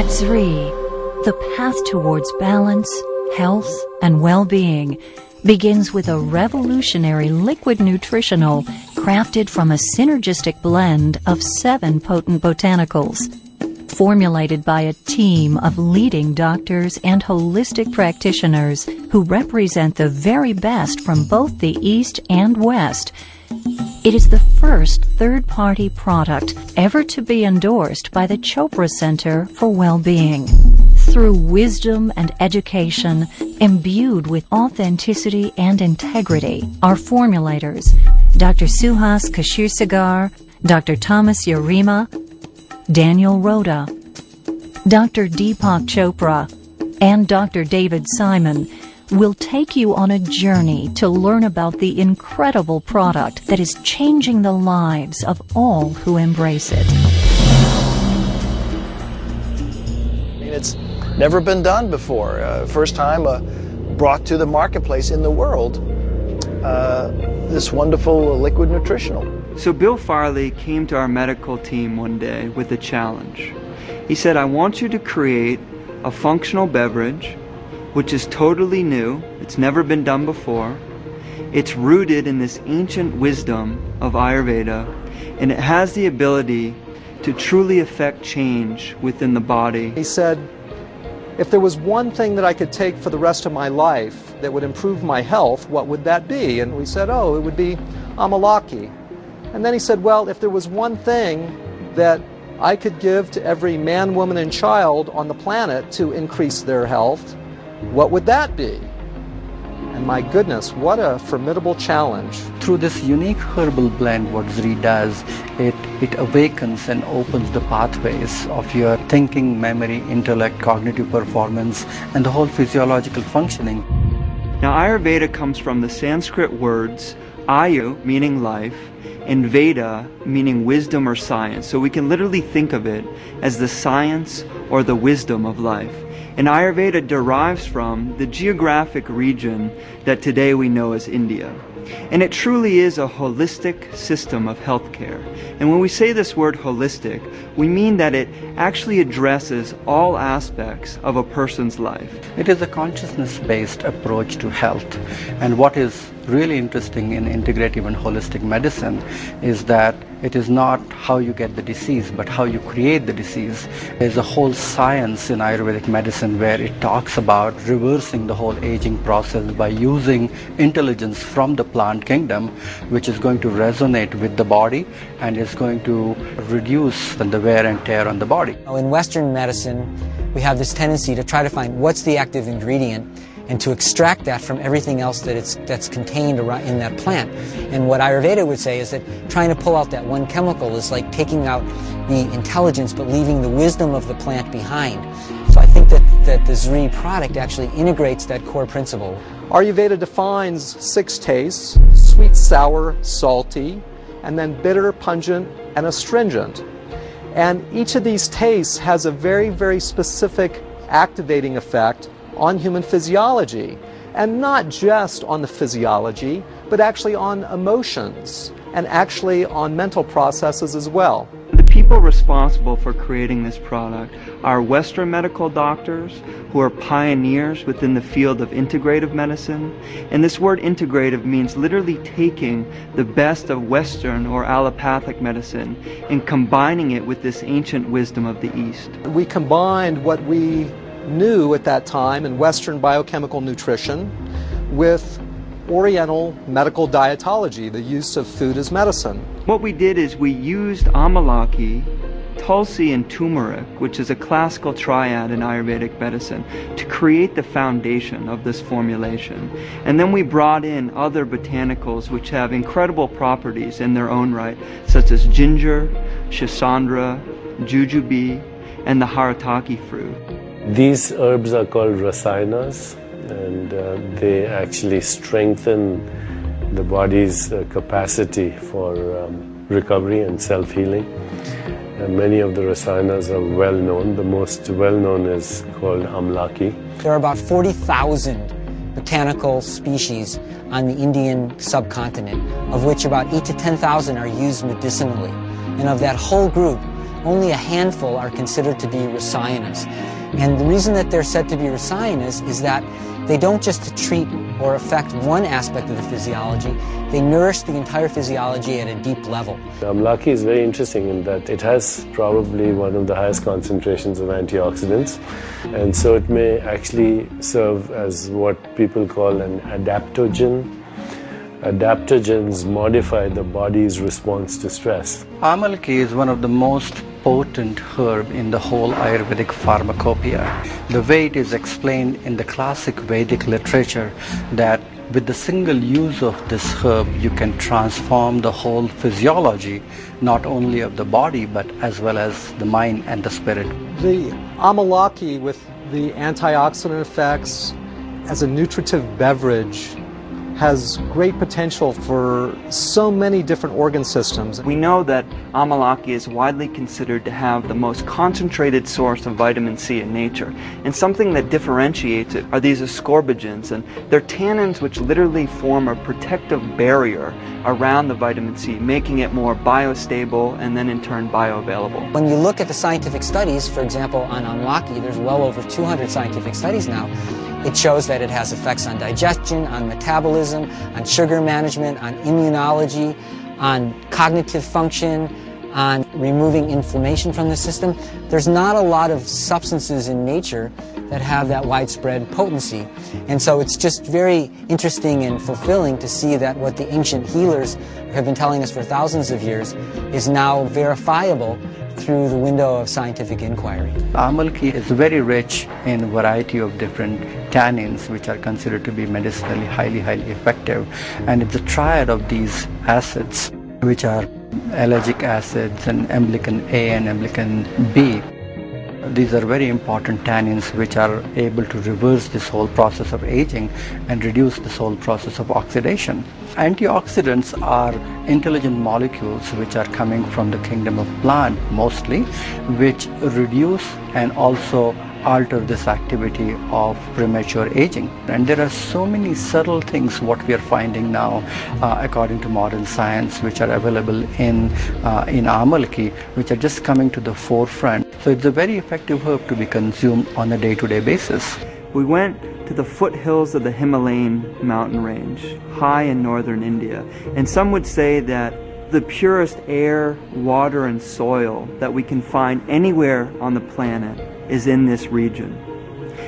At Zrii, the path towards balance, health, and well-being begins with a revolutionary liquid nutritional crafted from a synergistic blend of 7 potent botanicals, formulated by a team of leading doctors and holistic practitioners who represent the very best from both the East and West. It is the first third-party product ever to be endorsed by the Chopra Center for Well-Being. Through wisdom and education, imbued with authenticity and integrity, our formulators, Dr. Suhas Kashirsagar, Dr. Thomas Yarima, Daniel Rhoda, Dr. Deepak Chopra, and Dr. David Simon will take you on a journey to learn about the incredible product that is changing the lives of all who embrace it. I mean, it's never been done before. First time brought to the marketplace in the world, this wonderful liquid nutritional. So Bill Farley came to our medical team one day with a challenge. He said, I want you to create a functional beverage which is totally new, it's never been done before, it's rooted in this ancient wisdom of Ayurveda, and it has the ability to truly affect change within the body. He said, if there was one thing that I could take for the rest of my life that would improve my health, what would that be? And we said, oh, it would be amalaki. And then he said, well, if there was one thing that I could give to every man, woman, and child on the planet to increase their health, what would that be? And my goodness, what a formidable challenge. Through this unique herbal blend, what Zrii does, it awakens and opens the pathways of your thinking, memory, intellect, cognitive performance, and the whole physiological functioning. Now, Ayurveda comes from the Sanskrit words Ayu, meaning life, and Veda, meaning wisdom or science. So we can literally think of it as the science or the wisdom of life. And Ayurveda derives from the geographic region that today we know as India. And it truly is a holistic system of healthcare. And when we say this word holistic, we mean that it actually addresses all aspects of a person's life. It is a consciousness-based approach to health. And what is really interesting in integrative and holistic medicine is that it is not how you get the disease, but how you create the disease. There's a whole science in Ayurvedic medicine where it talks about reversing the whole aging process by using intelligence from the plant kingdom, which is going to resonate with the body and is going to reduce the wear and tear on the body. In Western medicine, we have this tendency to try to find what's the active ingredient and to extract that from everything else that's contained in that plant. And what Ayurveda would say is that trying to pull out that one chemical is like taking out the intelligence but leaving the wisdom of the plant behind. So I think that the Zrii product actually integrates that core principle. Ayurveda defines 6 tastes: sweet, sour, salty, and then bitter, pungent, and astringent. And each of these tastes has a very, very specific activating effect on human physiology, and not just on the physiology, but actually on emotions and actually on mental processes as well. The people responsible for creating this product are Western medical doctors who are pioneers within the field of integrative medicine. And this word integrative means literally taking the best of Western or allopathic medicine and combining it with this ancient wisdom of the East. We combined what we knew at that time in Western biochemical nutrition with Oriental medical dietology, the use of food as medicine. What we did is we used amalaki, tulsi, and turmeric, which is a classical triad in Ayurvedic medicine, to create the foundation of this formulation. And then we brought in other botanicals which have incredible properties in their own right, such as ginger, shisandra, jujube, and the harataki fruit. These herbs are called rasayanas, and they actually strengthen the body's capacity for recovery and self-healing. And many of the rasayanas are well known. The most well known is called amlaki. There are about 40,000 botanical species on the Indian subcontinent, of which about 8,000 to 10,000 are used medicinally. And of that whole group, only a handful are considered to be rsayanas. And the reason that they're said to be rsayanas is that they don't just treat or affect one aspect of the physiology, they nourish the entire physiology at a deep level. Amalaki is very interesting in that it has probably one of the highest concentrations of antioxidants, and so it may actually serve as what people call an adaptogen. Adaptogens modify the body's response to stress. Amalaki is one of the most potent herb in the whole Ayurvedic pharmacopoeia. The way it is explained in the classic Vedic literature that with the single use of this herb you can transform the whole physiology, not only of the body but as well as the mind and the spirit. The Amalaki, with the antioxidant effects as a nutritive beverage, has great potential for so many different organ systems. We know that Amalaki is widely considered to have the most concentrated source of vitamin C in nature. And something that differentiates it are these ascorbigens, and they're tannins which literally form a protective barrier around the vitamin C, making it more biostable and then in turn bioavailable. When you look at the scientific studies, for example, on Amalaki, there's well over 200 scientific studies now. It shows that it has effects on digestion, on metabolism, on sugar management, on immunology, on cognitive function, on removing inflammation from the system. There's not a lot of substances in nature that have that widespread potency. And so it's just very interesting and fulfilling to see that what the ancient healers have been telling us for thousands of years is now verifiable through the window of scientific inquiry. Amalaki is very rich in a variety of different tannins which are considered to be medicinally highly effective, and it's a triad of these acids which are ellagic acids and emblican A and emblican B. These are very important tannins which are able to reverse this whole process of aging and reduce this whole process of oxidation. Antioxidants are intelligent molecules which are coming from the kingdom of plant mostly, which reduce and also alter this activity of premature aging. And there are so many subtle things what we are finding now according to modern science which are available in Amalaki, which are just coming to the forefront. So it's a very effective herb to be consumed on a day-to-day basis. We went to the foothills of the Himalayan mountain range, high in northern India, and some would say that the purest air, water, and soil that we can find anywhere on the planet is in this region.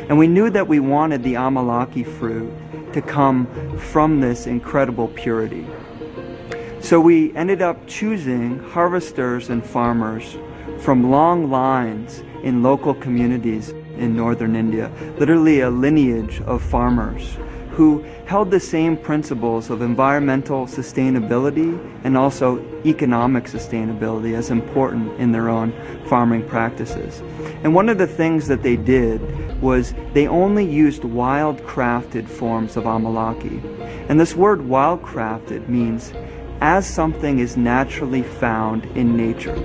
And we knew that we wanted the Amalaki fruit to come from this incredible purity. So we ended up choosing harvesters and farmers from long lines in local communities in northern India, literally a lineage of farmers who held the same principles of environmental sustainability and also economic sustainability as important in their own farming practices. And one of the things that they did was they only used wild-crafted forms of Amalaki. And this word wild-crafted means as something is naturally found in nature.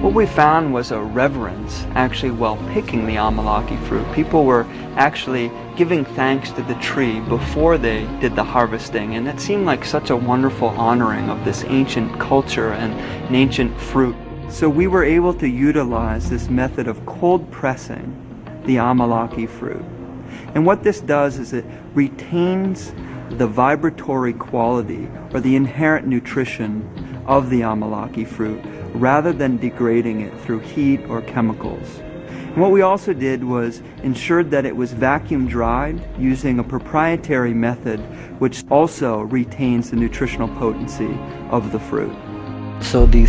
What we found was a reverence actually while picking the Amalaki fruit. People were actually giving thanks to the tree before they did the harvesting, and it seemed like such a wonderful honoring of this ancient culture and an ancient fruit. So we were able to utilize this method of cold pressing the Amalaki fruit. And what this does is it retains the vibratory quality or the inherent nutrition of the Amalaki fruit rather than degrading it through heat or chemicals. And what we also did was ensured that it was vacuum dried using a proprietary method which also retains the nutritional potency of the fruit. So these